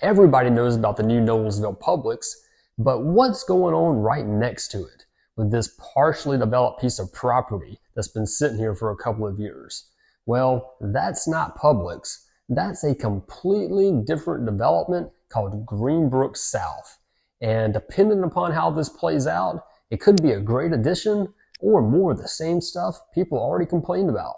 Everybody knows about the new Nolensville Publix, but what's going on right next to it with this partially developed piece of property that's been sitting here for a couple of years? Well, that's not Publix. That's a completely different development called Greenbrook South. And depending upon how this plays out, it could be a great addition or more of the same stuff people already complained about.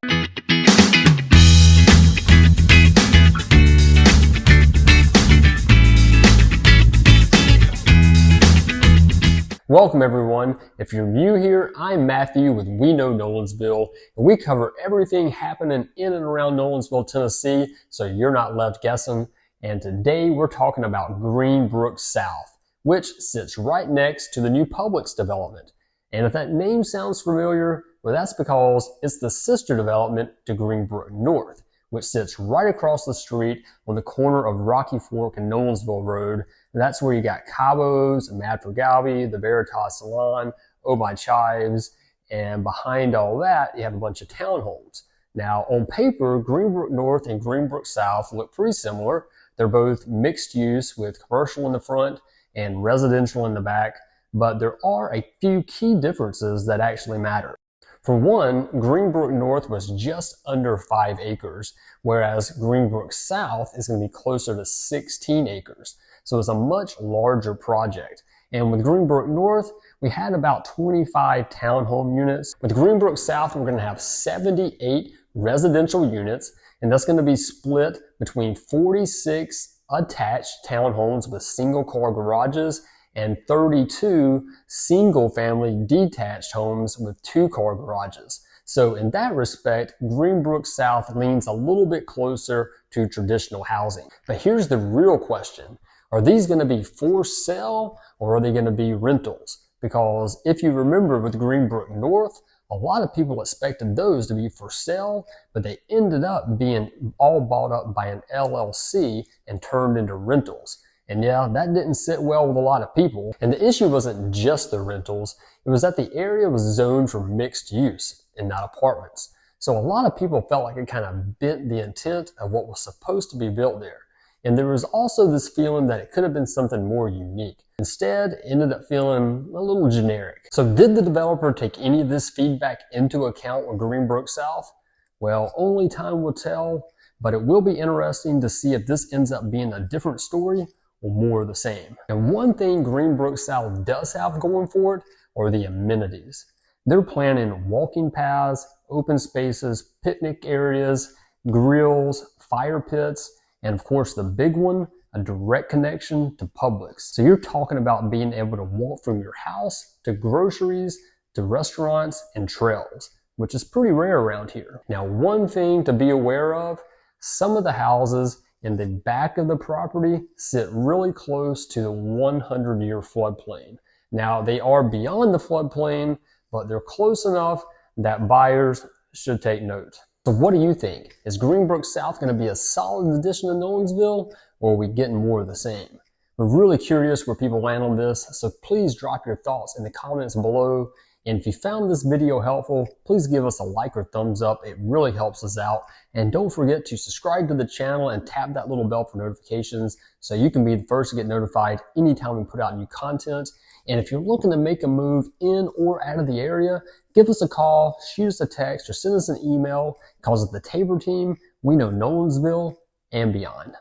Welcome everyone. If you're new here, I'm Matthew with We Know Nolensville, and we cover everything happening in and around Nolensville, Tennessee, so you're not left guessing. And today we're talking about Greenbrook South, which sits right next to the new Publix development. And if that name sounds familiar, well, that's because it's the sister development to Greenbrook North, which sits right across the street on the corner of Rocky Fork and Nolensville Road. And that's where you got Cabo's, Madrigalvi, the Veritas Salon, Oh My Chives, and behind all that, you have a bunch of townhomes. Now, on paper, Greenbrook North and Greenbrook South look pretty similar. They're both mixed use with commercial in the front and residential in the back, but there are a few key differences that actually matter. For one, Greenbrook North was just under 5 acres, whereas Greenbrook South is going to be closer to 16 acres. So it's a much larger project. And with Greenbrook North, we had about 25 townhome units. With Greenbrook South, we're going to have 78 residential units, and that's going to be split between 46 attached townhomes with single-car garages and 32 single-family detached homes with 2-car garages. So in that respect, Greenbrook South leans a little bit closer to traditional housing. But here's the real question. Are these going to be for sale or are they going to be rentals? Because if you remember with Greenbrook North, a lot of people expected those to be for sale, but they ended up being all bought up by an LLC and turned into rentals. And yeah, that didn't sit well with a lot of people. And the issue wasn't just the rentals, it was that the area was zoned for mixed use and not apartments. So a lot of people felt like it kind of bent the intent of what was supposed to be built there. And there was also this feeling that it could have been something more unique. Instead, it ended up feeling a little generic. So did the developer take any of this feedback into account with Greenbrook South? Well, only time will tell, but it will be interesting to see if this ends up being a different story or more of the same. And one thing Greenbrook South does have going for it are the amenities. They're planning walking paths, open spaces, picnic areas, grills, fire pits, and of course the big one, a direct connection to Publix. So you're talking about being able to walk from your house to groceries, to restaurants and trails, which is pretty rare around here. Now, one thing to be aware of, some of the houses in the back of the property sit really close to the 100-year floodplain. Now, they are beyond the floodplain, but they're close enough that buyers should take note. So what do you think? Is Greenbrook South going to be a solid addition to Nolensville, or are we getting more of the same? We're really curious where people land on this, so please drop your thoughts in the comments below. And if you found this video helpful, please give us a like or thumbs up. It really helps us out. And don't forget to subscribe to the channel and tap that little bell for notifications so you can be the first to get notified anytime we put out new content. And if you're looking to make a move in or out of the area, give us a call, shoot us a text, or send us an email. Because at the Tabor team, we know Nolensville and beyond.